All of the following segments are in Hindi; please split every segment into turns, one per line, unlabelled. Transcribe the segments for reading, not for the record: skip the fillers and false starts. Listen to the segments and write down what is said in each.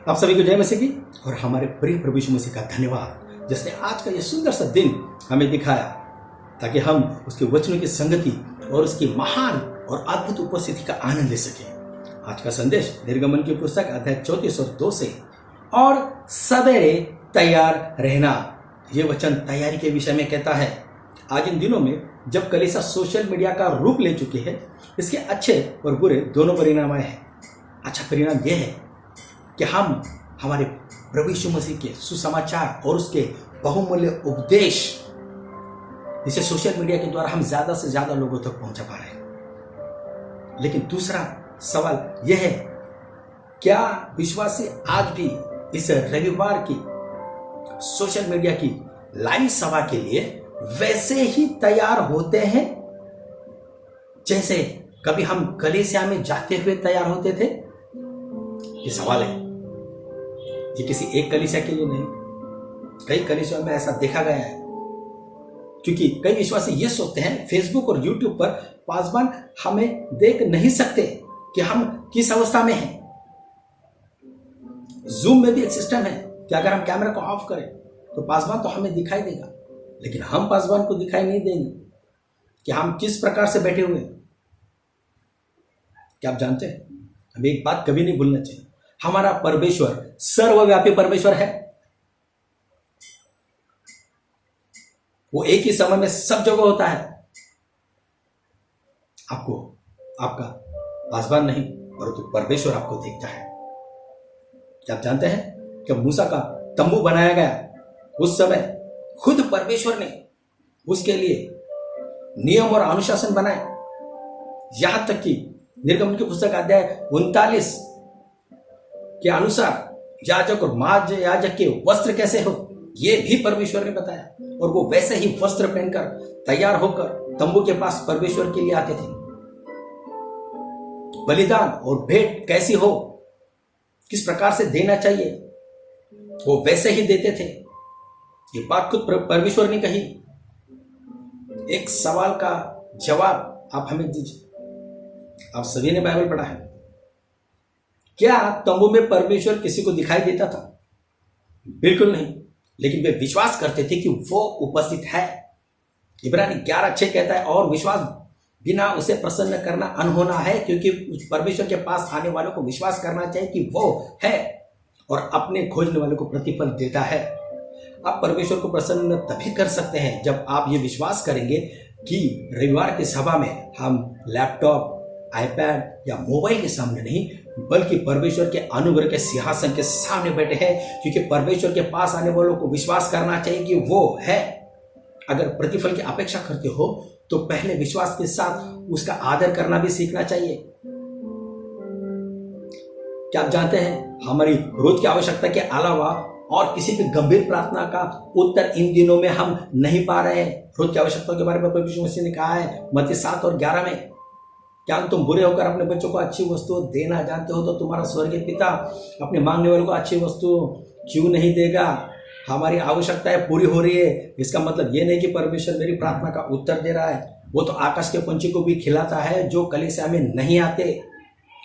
आप सभी को जय मसीह की और हमारे प्रिय प्रभु यीशु मसीह का धन्यवाद, जिसने आज का ये सुंदर सा दिन हमें दिखाया ताकि हम उसके वचनों की संगति और उसकी महान और अद्भुत उपस्थिति का आनंद ले सकें। आज का संदेश निर्गमन की पुस्तक अध्याय 34 और 2 से, और सवेरे तैयार रहना, ये वचन तैयारी के विषय में कहता है। आज इन दिनों में जब कलीसिया सोशल मीडिया का रूप ले चुकी है, इसके अच्छे और बुरे दोनों परिणाम आए हैं। अच्छा परिणाम यह है कि हम हमारे प्रभु यीशु मसीह के सुसमाचार और उसके बहुमूल्य उपदेश, इसे सोशल मीडिया के द्वारा हम ज्यादा से ज्यादा लोगों तक पहुंचा पा रहे हैं। लेकिन दूसरा सवाल यह है, क्या विश्वासी आज भी इस रविवार की सोशल मीडिया की लाइव सभा के लिए वैसे ही तैयार होते हैं जैसे कभी हम कलीसिया में जाते हुए तैयार होते थे? ये सवाल है। ये किसी एक कलीसिया के लिए नहीं, कई कलीसिया में ऐसा देखा गया है। क्योंकि कई विश्वासी ये सोचते हैं फेसबुक और यूट्यूब पर पासवान हमें देख नहीं सकते कि हम किस अवस्था में हैं। जूम में भी एक सिस्टम है कि अगर हम कैमरा को ऑफ करें तो पासवान तो हमें दिखाई देगा, लेकिन हम पासवान को दिखाई नहीं देंगे कि हम किस प्रकार से बैठे हुए हैं। क्या आप जानते हैं, हमें एक बात कभी नहीं भूलना चाहिए, हमारा परमेश्वर सर्वव्यापी परमेश्वर है। वो एक ही समय में सब जगह होता है। आपको आपका पासवान नहीं परंतु परमेश्वर आपको देखता है। क्या आप जानते हैं कि मूसा का तंबू बनाया गया, उस समय खुद परमेश्वर ने उसके लिए नियम और अनुशासन बनाए। यहां तक कि निर्गमन की पुस्तक अध्याय 39 के अनुसार याजक और महायाजक के वस्त्र कैसे हो, यह भी परमेश्वर ने बताया, और वो वैसे ही वस्त्र पहनकर तैयार होकर तंबू के पास परमेश्वर के लिए आते थे। बलिदान और भेंट कैसी हो, किस प्रकार से देना चाहिए, वो वैसे ही देते थे। ये बात खुद परमेश्वर ने कही। एक सवाल का जवाब आप हमें दीजिए। आप सभी ने बाइबल पढ़ा है, क्या तंबू में परमेश्वर किसी को दिखाई देता था? बिल्कुल नहीं, लेकिन वे विश्वास करते थे कि वो उपस्थित है। इब्रानी 11:6 कहता है, और विश्वास बिना उसे प्रसन्न करना अनहोना है, क्योंकि परमेश्वर के पास आने वालों को विश्वास करना चाहिए कि वो है और अपने खोजने वालों को प्रतिफल देता है। आप परमेश्वर को प्रसन्न तभी कर सकते हैं जब आप ये विश्वास करेंगे कि रविवार की सभा में हम लैपटॉप, आईपैड या मोबाइल के सामने नहीं, बल्कि परमेश्वर के अनुग्रह के सिंहासन के सामने बैठे हैं, क्योंकि परमेश्वर के पास आने वालों को विश्वास करना चाहिए कि वो है। अगर प्रतिफल की अपेक्षा करते हो तो पहले विश्वास के साथ उसका आदर करना भी सीखना चाहिए। क्या आप जानते हैं, हमारी रोज की आवश्यकता के अलावा और किसी भी गंभीर प्रार्थना का उत्तर इन दिनों में हम नहीं पा रहे हैं। रोज की आवश्यकताओं के बारे में प्रभु यीशु मसीह ने कहा है मत्ती 7 और 11 में, क्या तुम बुरे होकर अपने बच्चों को अच्छी वस्तु देना जानते हो तो तुम्हारा स्वर्गीय पिता अपने मांगने वालों को अच्छी वस्तु क्यों नहीं देगा? हमारी आवश्यकताएं पूरी हो रही है, इसका मतलब ये नहीं कि परमेश्वर मेरी प्रार्थना का उत्तर दे रहा है। वो तो आकाश के पंछी को भी खिलाता है जो कलीसिया में नहीं आते।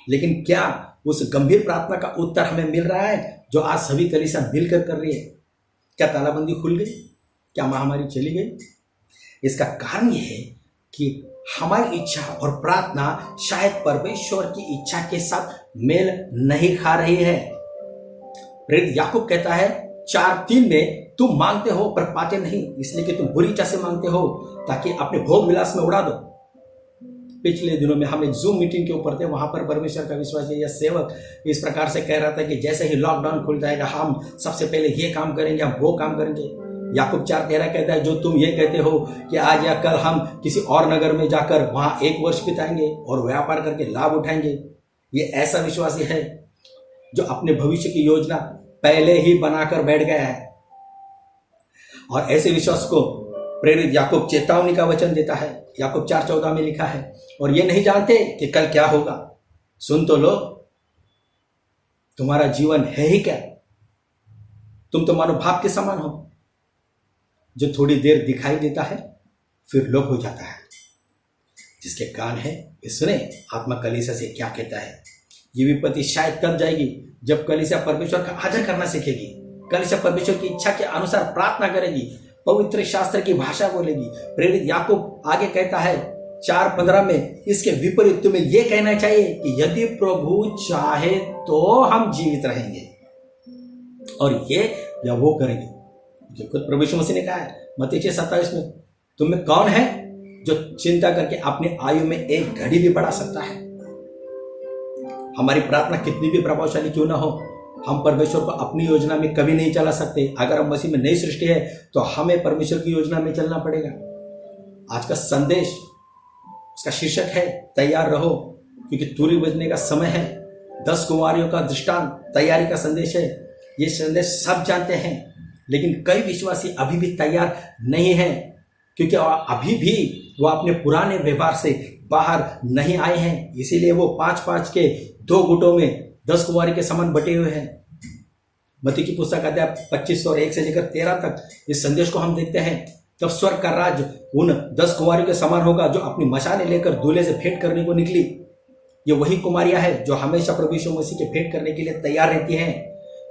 लेकिन क्या उस गंभीर प्रार्थना का उत्तर हमें मिल रहा है जो आज सभी कलीसिया मिलकर कर रही है? क्या तालाबंदी खुल गई? क्या महामारी चली गई? इसका कारण यह है कि हमारी इच्छा और प्रार्थना शायद परमेश्वर की इच्छा के साथ मेल नहीं खा रही है। प्रेरित याकूब कहता है 4:3 में, तुम मांगते हो पर पाते नहीं, इसलिए कि तुम बुरी इच्छा से मांगते हो ताकि अपने भोग विलास में उड़ा दो। पिछले दिनों में हम एक जूम मीटिंग के ऊपर थे, वहां पर परमेश्वर का विश्वास या सेवक इस प्रकार से कह रहा था कि जैसे ही लॉकडाउन खुल जाएगा हम सबसे पहले ये काम करेंगे, हम वो काम करेंगे। याकूब 4:13 कहता है, जो तुम ये कहते हो कि आज या कल हम किसी और नगर में जाकर वहां 1 वर्ष बिताएंगे और व्यापार करके लाभ उठाएंगे, ये ऐसा विश्वासी है जो अपने भविष्य की योजना पहले ही बनाकर बैठ गया है। और ऐसे विश्वास को प्रेरित याकूब चेतावनी का वचन देता है। याकूब 4:14 में लिखा है, और ये नहीं जानते कि कल क्या होगा। सुन तो लो, तुम्हारा जीवन है ही क्या? तुम तो मानो भाप के समान हो जो थोड़ी देर दिखाई देता है फिर लोप हो जाता है। जिसके कान है वे सुने आत्मा कलीसिया से क्या कहता है। ये विपत्ति शायद तब जाएगी जब कलीसिया परमेश्वर का आदर करना सीखेगी, कलीसिया परमेश्वर की इच्छा के अनुसार प्रार्थना करेगी, पवित्र शास्त्र की भाषा बोलेगी। प्रेरित याकूब आगे कहता है 4:15 में, इसके विपरीत तुम्हें यह कहना चाहिए कि यदि प्रभु चाहे तो हम जीवित रहेंगे, और ये या वो करेंगे। जो खुद प्रभु यीशु मसीह ने कहा है मत्ती 6:27 में, तुम में कौन है जो चिंता करके अपनी आयु में एक घड़ी भी बढ़ा सकता है। हमारी प्रार्थना कितनी भी प्रभावशाली क्यों ना हो, हम परमेश्वर को अपनी योजना में कभी नहीं चला सकते। अगर हम मसीह में नई सृष्टि है तो हमें परमेश्वर की योजना में चलना पड़ेगा। आज का संदेश, उसका शीर्षक है तैयार रहो, क्योंकि तुरही बजने का समय है। 10 कुंवारियों का दृष्टांत तैयारी का संदेश है। ये संदेश सब जानते हैं, लेकिन कई विश्वासी अभी भी तैयार नहीं है, क्योंकि अभी भी वो अपने पुराने व्यवहार से बाहर नहीं आए हैं। इसीलिए वो 5-5 के 2 गुटों में 10 कुंवारी के समान बटे हुए हैं। मत्ती की पुस्तक अध्याय 25 और 1 से लेकर 13 तक इस संदेश को हम देखते हैं। तब स्वर्ग का राज्य उन 10 कुंवारियों के समान होगा जो अपनी मशालें लेकर दूल्हे से भेंट करने को निकली। ये वही कुमारियां हैं जो हमेशा प्रभु यीशु मसीह के भेंट करने के लिए तैयार रहती हैं।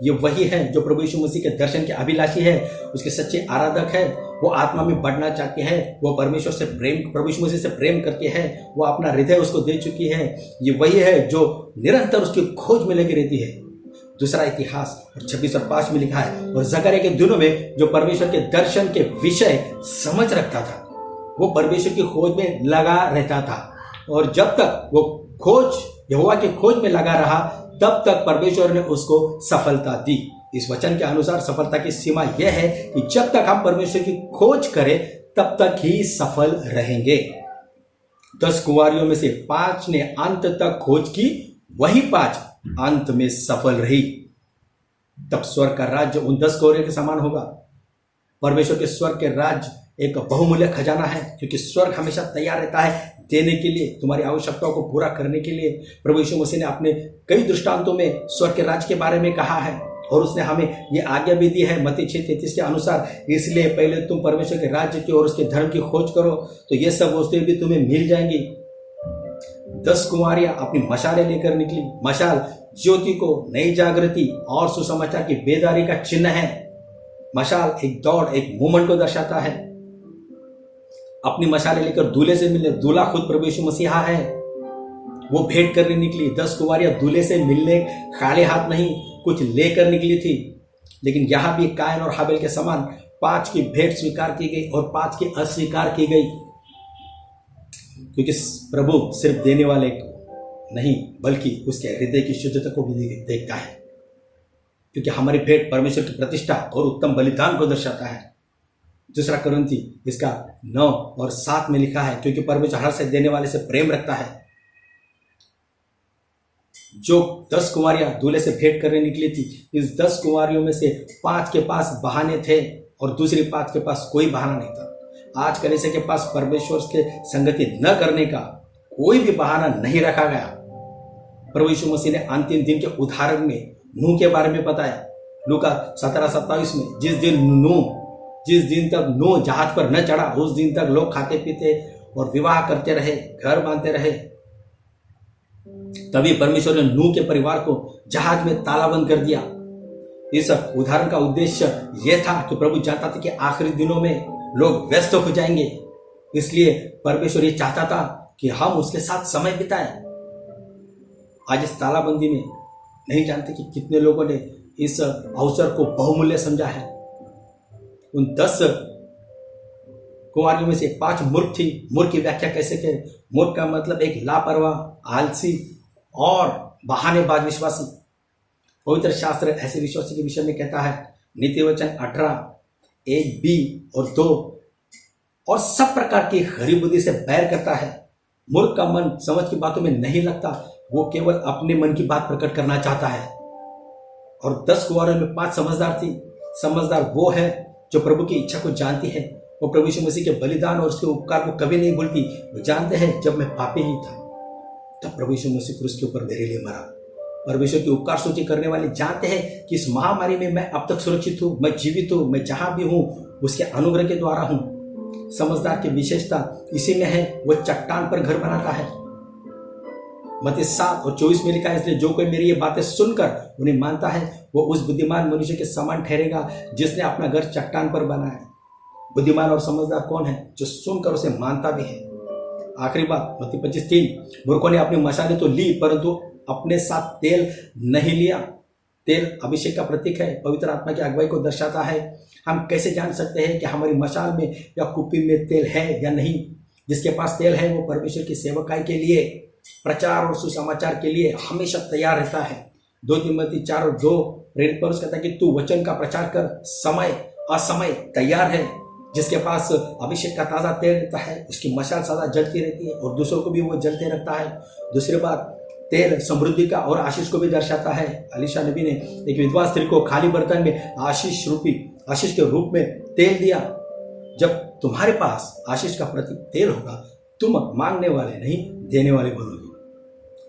ये वही है जो प्रभु यीशु मसीह के दर्शन के अभिलाषी है, उसके सच्चे आराधक है। वो आत्मा में बढ़ना चाहते हैं, वो परमेश्वर से प्रेम, प्रभु यीशु मसीह से प्रेम करके है, वो अपना हृदय उसको दे चुकी है। ये वही है जो निरंतर उसकी खोज में लगी रहती है। दूसरा इतिहास 26 और 5 में लिखा है, और जकरिया के दिनों में जो परमेश्वर के दर्शन के विषय समझ रखता था, वो परमेश्वर की खोज में लगा रहता था, और जब तक वो खोज यहोवा की खोज में लगा रहा, तब तक परमेश्वर ने उसको सफलता दी। इस वचन के अनुसार सफलता की सीमा यह है कि जब तक हम परमेश्वर की खोज करें तब तक ही सफल रहेंगे। 10 कुंवारियों में से 5 ने अंत तक खोज की, वही 5 अंत में सफल रही। तब स्वर्ग का राज्य उन 10 कुंवारियों के समान होगा। परमेश्वर के स्वर्ग के राज्य एक बहुमूल्य खजाना है, क्योंकि स्वर्ग हमेशा तैयार रहता है देने के लिए, तुम्हारी आवश्यकताओं को पूरा करने के लिए। प्रभु यीशु मसीह ने अपने कई दृष्टांतों में स्वर्ग के राज्य के बारे में कहा है, और उसने हमें ये आज्ञा भी दी है मत्ती 6:33 के अनुसार, इसलिए पहले तुम परमेश्वर के राज्य की और उसके धर्म की खोज करो, तो ये सब वस्तुएं भी तुम्हें मिल जाएंगी। 10 कुंवारियां अपनी मशालें लेकर निकली। मशाल ज्योति को, नई जागृति और सुसमाचार की बेदारी का चिन्ह है। मशाल एक दौड़, एक मूवमेंट को दर्शाता है। अपनी मशालें लेकर दूल्हे से मिलने, दूल्हा खुद प्रभु यीशु मसीहा है, वो भेंट करने निकली। 10 कुंवारियां दूल्हे से मिलने खाली हाथ नहीं, कुछ लेकर निकली थी। लेकिन यहां भी कायन और हाबिल के समान 5 की भेंट स्वीकार की गई और 5 की अस्वीकार की गई, क्योंकि प्रभु सिर्फ देने वाले को नहीं, बल्कि उसके हृदय की शुद्धता को भी देखता है, क्योंकि हमारी भेंट परमेश्वर की प्रतिष्ठा और उत्तम बलिदान को दर्शाता है। दूसरा कुरिन्थी इसका 9 और 7 में लिखा है, क्योंकि परमेश्वर हर से देने वाले से प्रेम रखता है। जो 10 कुंवारियां दूल्हे से भेंट करने निकली थी, इस 10 कुंवारियों में से 5 के पास बहाने थे और दूसरी 5 के पास कोई बहाना नहीं था। आज कलीसिया के पास परमेश्वर के संगति न करने का कोई भी बहाना नहीं रखा गया। प्रभु यीशु मसीह ने अंतिम दिन के उदाहरण में नूह के बारे में बताया। लूका 17:27 में, जिस दिन तक नूह जहाज पर न चढ़ा, उस दिन तक लोग खाते पीते और विवाह करते रहे, घर बांधते रहे। तभी परमेश्वर ने नूह के परिवार को जहाज में तालाबंद कर दिया। इस उदाहरण का उद्देश्य यह था कि प्रभु जानता था कि आखिरी दिनों में लोग व्यस्त हो जाएंगे, इसलिए परमेश्वर ये चाहता था कि हम उसके साथ समय बिताएं। आज इस तालाबंदी में नहीं जानते कि कितने लोगों ने इस अवसर को बहुमूल्य समझा है। उन 10 कुंवारियों में से 5 मूर्ख थी। मूर्ख की व्याख्या कैसे करें? मूर्ख का मतलब एक लापरवाह, आलसी और बहानेबाज विश्वासी। पवित्र शास्त्र ऐसे विश्वासी के विषय में कहता है, नीति वचन 18:1b और 2, और सब प्रकार की खरी बुद्धि से बैर करता है। मूर्ख का मन समझ की बातों में नहीं लगता, वो केवल अपने मन की बात प्रकट करना चाहता है। और 10 कुंवारों में 5 समझदार थी। समझदार वो है जो प्रभु की इच्छा को जानती है। वो प्रभु यीशु मसीह के बलिदान और उसके उपकार को कभी नहीं भूलती। वो जानते हैं जब मैं पापी ही था तब प्रभु यीशु मसीह क्रूस के ऊपर मेरे लिए मरा। परमेश्वर की उपकार सूची करने वाले जानते हैं कि इस महामारी में मैं अब तक सुरक्षित हूँ, मैं जीवित हूँ, मैं जहां भी हूँ उसके अनुग्रह के द्वारा हूँ। समझदार की विशेषता इसी में है, वो चट्टान पर घर बनाता है। मत्ती 7:24 में लिखा है, इसलिए जो कोई मेरी ये बातें सुनकर उन्हें मानता है वो उस बुद्धिमान मनुष्य के समान ठहरेगा जिसने अपना घर चट्टान पर बनाया। बुद्धिमान और समझदार कौन है? जो सुनकर उसे मानता भी है। आखिरी बात, मत्ती 25:3, मूर्खों ने अपनी मशालें तो ली परंतु अपने साथ तेल नहीं लिया। तेल अभिषेक का प्रतीक है, पवित्र आत्मा की अगुवाई को दर्शाता है। हम कैसे जान सकते हैं कि हमारी मशाल में या कुप्पी में तेल है या नहीं? जिसके पास तेल है वो परमेश्वर की सेवकाई के लिए, प्रचार और सुसमाचार के लिए हमेशा तैयार रहता है। 2 तिमोथी 4:2 प्रेरित पौलुस कहता है कि तू वचन का प्रचार कर, समय असमय तैयार है। जिसके पास अभिषेक का ताज़ा तेल रहता है उसकी मशाल सदा जलती रहती है और दूसरों को भी वो जलते रखता है। दूसरी बात, तेल समृद्धि का और आशीष को भी दर्शाता है। अलीशा नबी ने एक विधवा स्त्री को खाली बर्तन में आशीष के रूप में तेल दिया। जब तुम्हारे पास आशीष का प्रतीक तेल होगा, तुम मांगने वाले नहीं देने वाले बनोगे।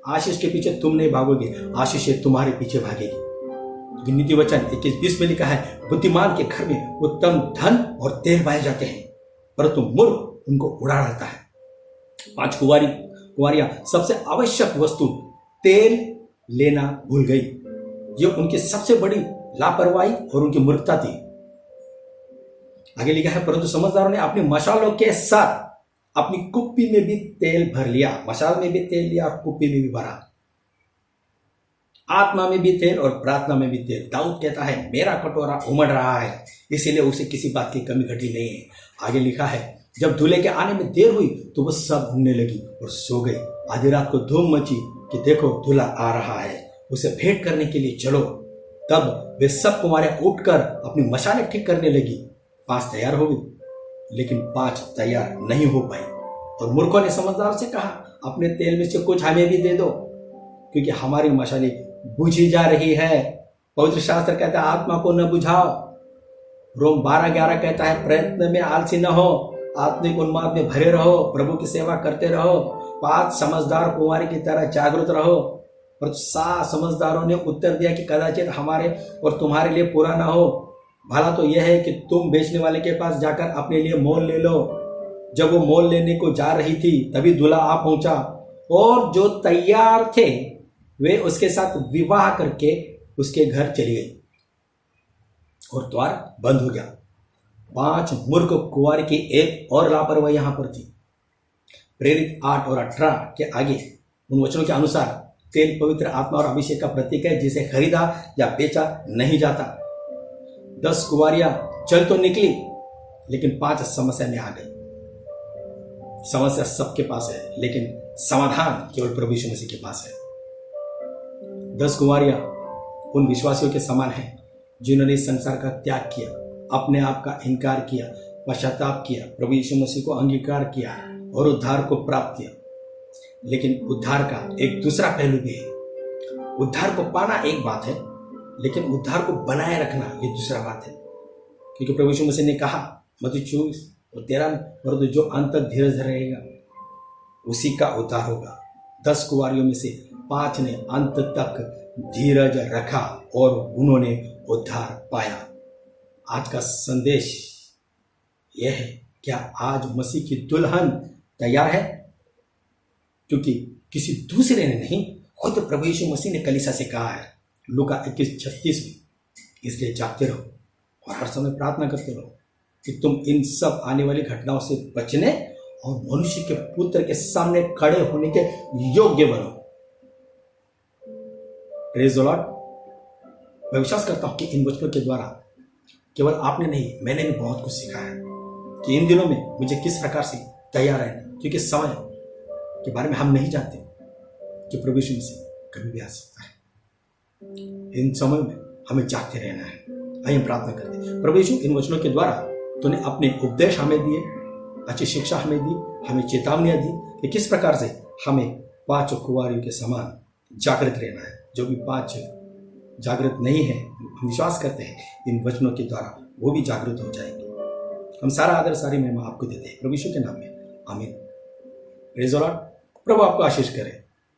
आशीष के पीछे तुम नहीं भागोगे, आशीष तुम्हारे पीछे भागेगी। नीति वचन 21:20 में लिखा है, बुद्धिमान के घर में उत्तम धन और तेल पाए जाते हैं परंतु मूर्ख उनको उड़ा डालता है। 5 कुंवारियां सबसे आवश्यक वस्तु तेल लेना भूल गई। ये उनकी सबसे बड़ी लापरवाही और उनकी मूर्खता थी। आगे लिखा है, परंतु समझदारों ने अपनी मशालों के साथ अपनी कुप्पी में भी तेल भर लिया। मशाल में भी तेल लिया और कुप्पी में भी भरा। आत्मा में भी तेल और प्रार्थना में भी तेल। दाऊद कहता है, मेरा कटोरा उमड़ रहा है, इसीलिए उसे किसी बात की कमी घटी नहीं है। आगे लिखा है, जब दूल्हे के आने में देर हुई तो वो सब घूमने लगी और सो गई। आधी रात को धूम मची कि देखो दूल्हा आ रहा है, उसे भेंट करने के लिए चलो। तब वे सब कुंवारियां उठकर अपनी मशालें ठीक करने लगी। 5 तैयार हो गई लेकिन 5 तैयार नहीं हो पाई। और मूर्खों ने समझदार से कहा, अपने तेल में से कुछ हमें भी दे दो क्योंकि हमारी मशालें बुझी जा रही है। पवित्र शास्त्र कहता है, आत्मा को न बुझाओ। रोम 12:11 कहता है, प्रयत्न में आलसी न हो, आत्मिक उन्माद में भरे रहो, प्रभु की सेवा करते रहो। 5 समझदार कुंवारी की तरह जागरूक रहो। पर 7 समझदारों ने उत्तर दिया कि कदाचित हमारे और तुम्हारे लिए पूरा ना हो। भला तो यह है कि तुम बेचने वाले के पास जाकर अपने लिए मोल ले लो। जब वो मोल लेने को जा रही थी तभी दूल्हा आ पहुंचा और जो तैयार थे वे उसके साथ विवाह करके उसके घर चली गई और द्वार बंद हो गया। 5 मूर्ख कुंवारी की एक और लापरवाही यहां पर थी। प्रेरित 8 और 18 के आगे उन वचनों के अनुसार तेल पवित्र आत्मा और अभिषेक का प्रतीक है जिसे खरीदा या बेचा नहीं जाता। 10 कुंवारियां चल तो निकली लेकिन 5 समस्या में आ गई। समस्या सबके पास है लेकिन समाधान केवल प्रभु यीशु मसीह के पास है। 10 कुंवारियां उन विश्वासियों के समान हैं जिन्होंने इस संसार का त्याग किया, अपने आप का इनकार किया, पश्चाताप किया, प्रभु यीशु मसीह को अंगीकार किया और उद्धार को प्राप्त किया। लेकिन उद्धार का एक दूसरा पहलू भी है। उद्धार को पाना एक बात है लेकिन उद्धार को बनाए रखना ये दूसरा बात है। क्योंकि प्रभु यीशु मसीह ने कहा मत्ती 24:13 में, परंतु जो अंत तक धीरज रहेगा उसी का उद्धार होगा। 10 कुंवारियों में से 5 ने अंत तक धीरज रखा और उन्होंने उद्धार पाया। आज का संदेश यह है, क्या आज मसीह की दुल्हन तैयार है? क्योंकि किसी दूसरे ने नहीं, खुद प्रभु यीशु मसीह ने कलीसिया से कहा है लूका 21:36 में, इसलिए जागते रहो और हर समय प्रार्थना करते रहो कि तुम इन सब आने वाली घटनाओं से बचने और मनुष्य के पुत्र के सामने खड़े होने के योग्य बनो। Praise the Lord. मैं विश्वास करता हूं कि इन वचनों के द्वारा केवल आपने नहीं, मैंने भी बहुत कुछ सीखा है कि इन दिनों में मुझे किस प्रकार से तैयार रहना, क्योंकि समय के बारे में हम नहीं जानते कि प्रभु यीशु मसीह कभी भी आ सकता है। इन समय में हमें जागते रहना है। आइए हम प्रार्थना करते हैं। प्रभु यीशु, इन वचनों के द्वारा तूने अपने उपदेश हमें दिए, अच्छी शिक्षा हमें दी, हमें चेतावनियां दी कि किस प्रकार से हमें 5 कुंवारियों के समान जागृत रहना है। जो भी 5 जागृत नहीं है, हम विश्वास करते हैं इन वचनों के द्वारा वो भी जागृत हो जाएंगे। हम सारा आदर सारी महिमा आपको देते हैं प्रभु यीशु के नाम में, आमीन। Praise the Lord. प्रभु आपको आशीष करे।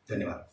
धन्यवाद।